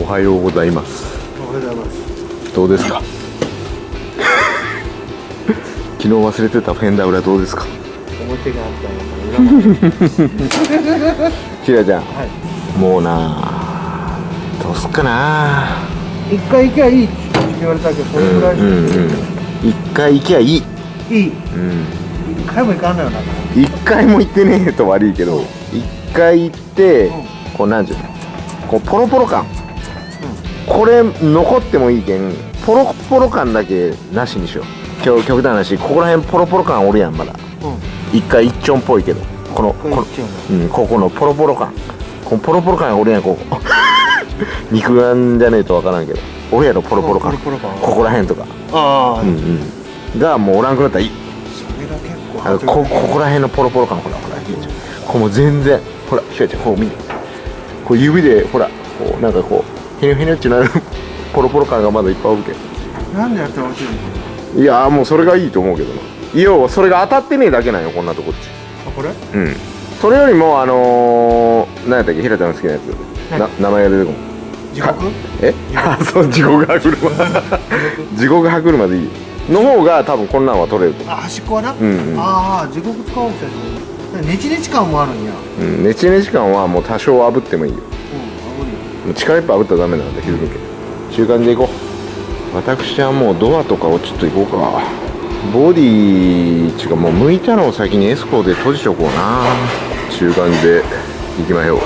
おはようございます。おはようございます。どうですか昨日忘れてたフェンダー裏どうですか。表があったよ裏までひらちゃん、はい、もうなどうすっかな。一回行きゃいいって言われたけど、それぐらい一回行きゃいい。いい。一回も行かんのよな。一回も行ってねえと悪いけど、一回行って、こうなんていうの、こうポロポロ感、これ残ってもいいけん、ポロポロ感だけなしにしよう。今日極端な話、ここら辺ポロポロ感おるやんまだ。一回一丁っぽいけど、ここのポロポロ感、このポロポロ感おるやん、ここ肉眼じゃねえとわからんけど、おるやろポロポロ感、ここら辺とかがもうおらんくなったらいい。ここら辺のポロポロ感、ほらひらちゃん、ここも全然、ほらひらちゃん、こう見て、こう指でほらこうなんかこうヘニョヘニョってなるポロポロ感がまだいっぱいあるけど、なんでやったら落ちるの。いやもうそれがいいと思うけどな。要はそれが当たってねえだけなんよ、こんなとこっち。あ、これそれよりも何やったっけ、ひらちゃんの好きなやつ、名前が出てこん。地獄あ、そう地獄歯車地獄歯車でいいの方が多分こんなんは取れると思う。あ、端っこはな。ああ、地獄使おうってやつ。ネチネチ感もあるんや。ネチネチ感はもう多少炙ってもいいよ。もう力いっぱい炙ったらダメなんで、昼時そういう感じでいこう。私はもうドアとかをちょっと行こうか。ボディっていうか、もう向いたのを先にエスコで閉じておこうな。中間で行きましょう。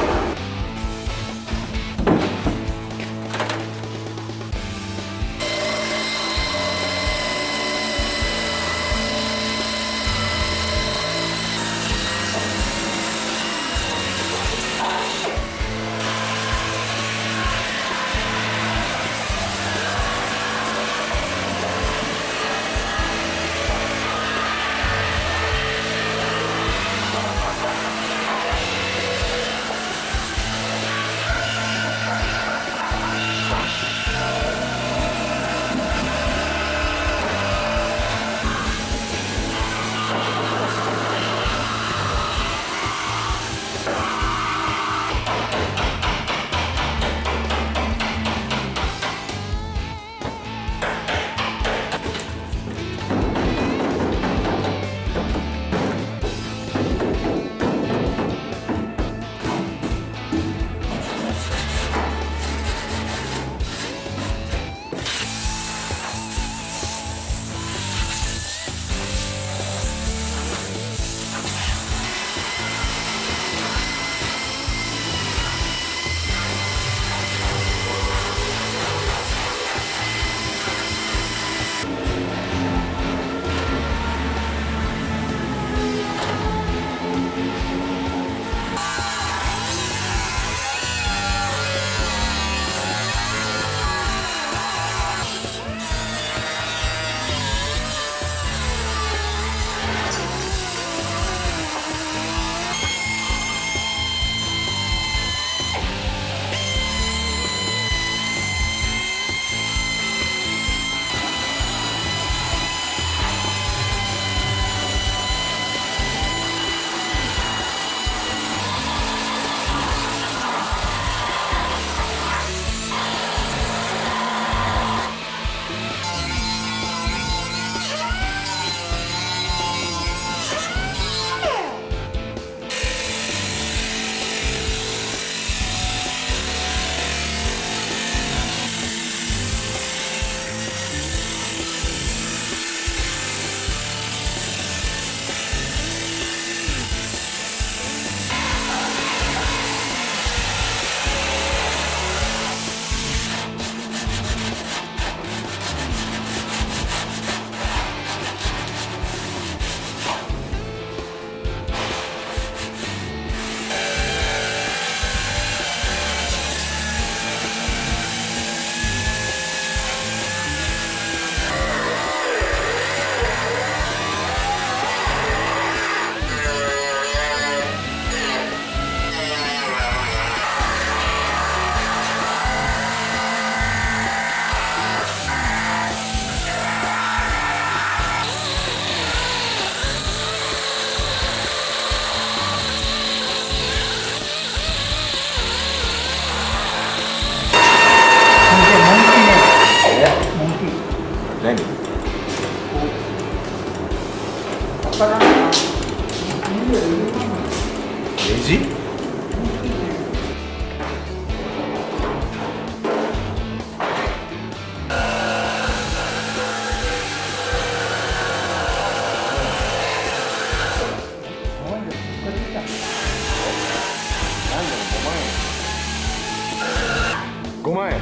5万円。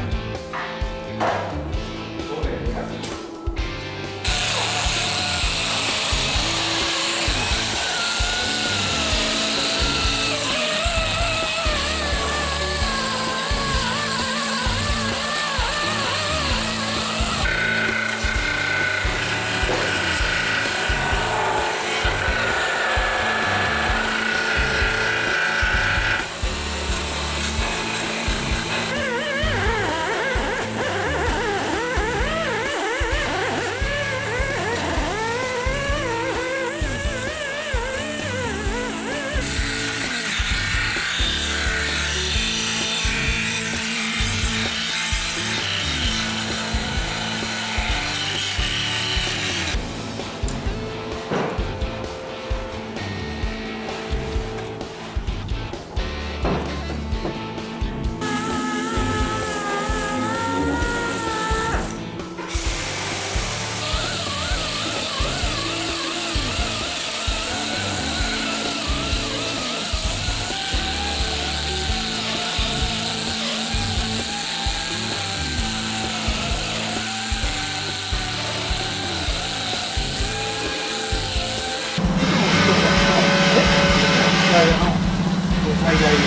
最大に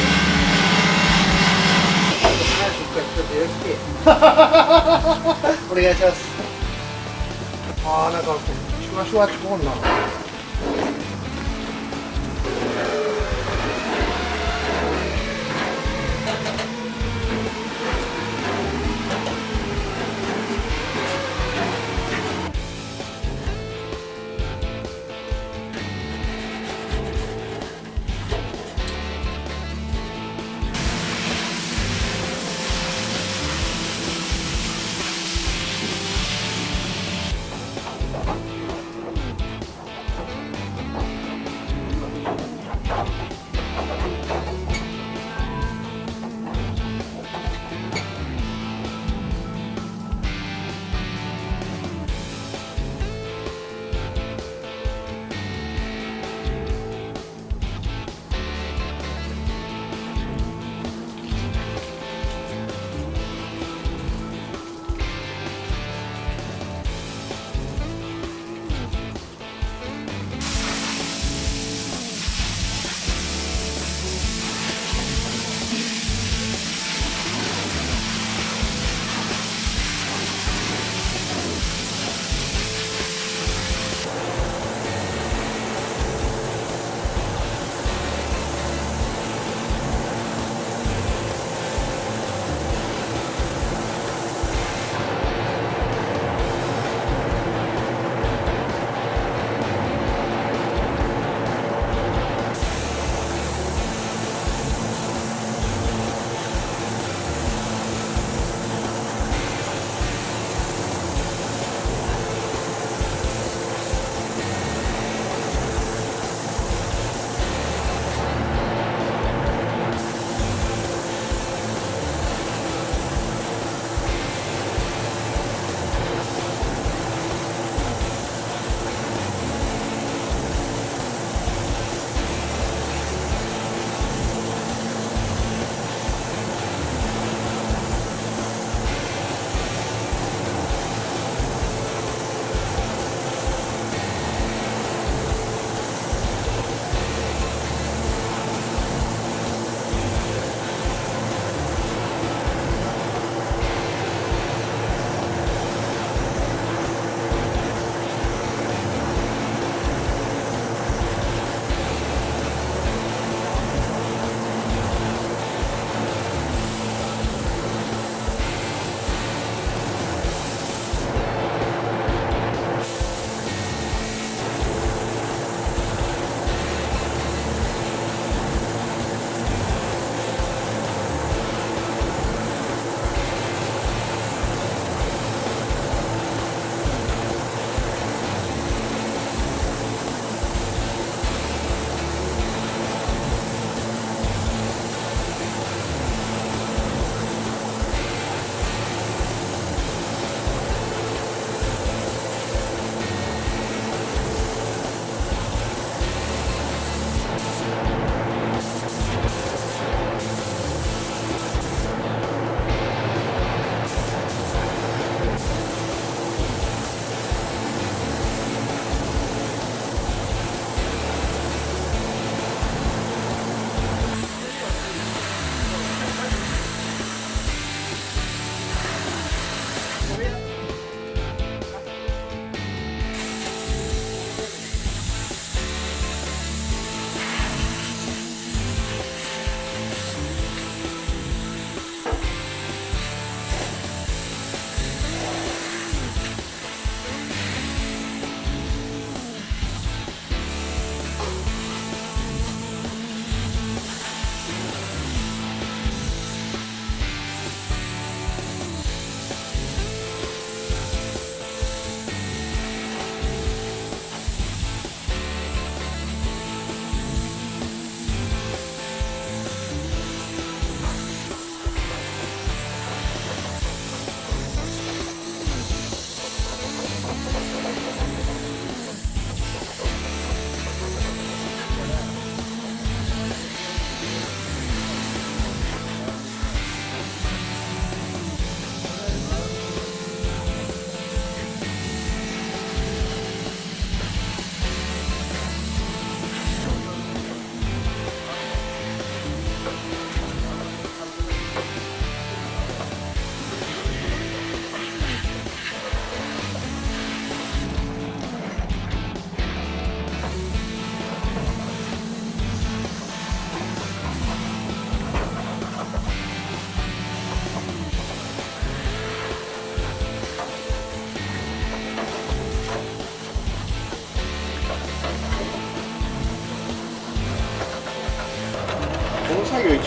お願いします。ああ、なんかシュワシュワってこんな。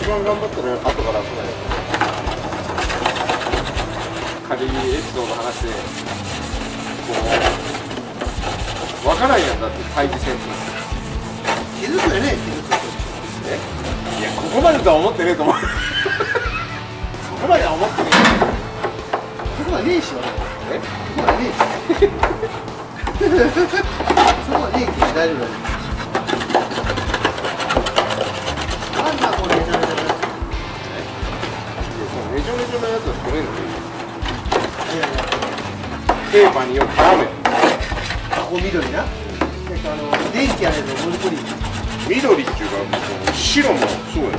一番頑張ったら後から来ないよ。仮にエピソード話してこう分からんやんだって対峙戦に気づくよね、気づくと。いやここまでとは思ってねえと思う。そこまでは思ってねえ。そこはねえし、俺。そこはねえし。そこはねえけど大丈夫だよ。なんだこれ、めちゃめちゃなやつ。めちゃめちゃなやつは取れんのよ。いやいや。テーマによく絡めここ緑な。電気あれのモルコリン。緑っていうかもう白もそうやんか。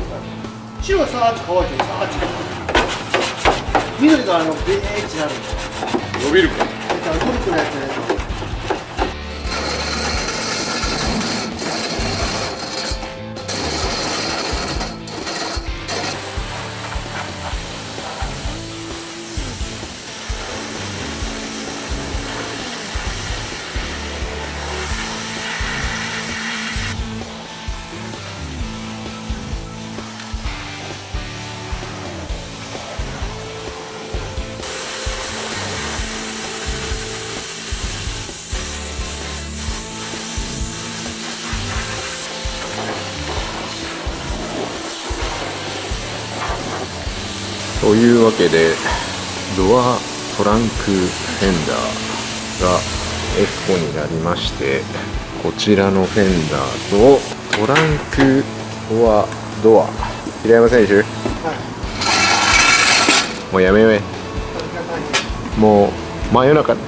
白はさーっと乾いてる。さーっと。緑がベーッチなるんだよ。伸びるかモルコのやつね。というわけでドアトランクフェンダーがエコになりまして、こちらのフェンダーとトランクドア平山選手、もうやめようもう真夜中ト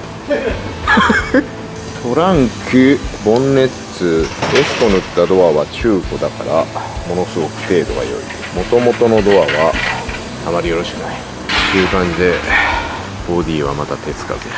ランクボンネッツエスコ塗ったドアは中古だからものすごく程度が良い。元々のドアはあまりよろしくないという感じで、ボディはまた手つかずや。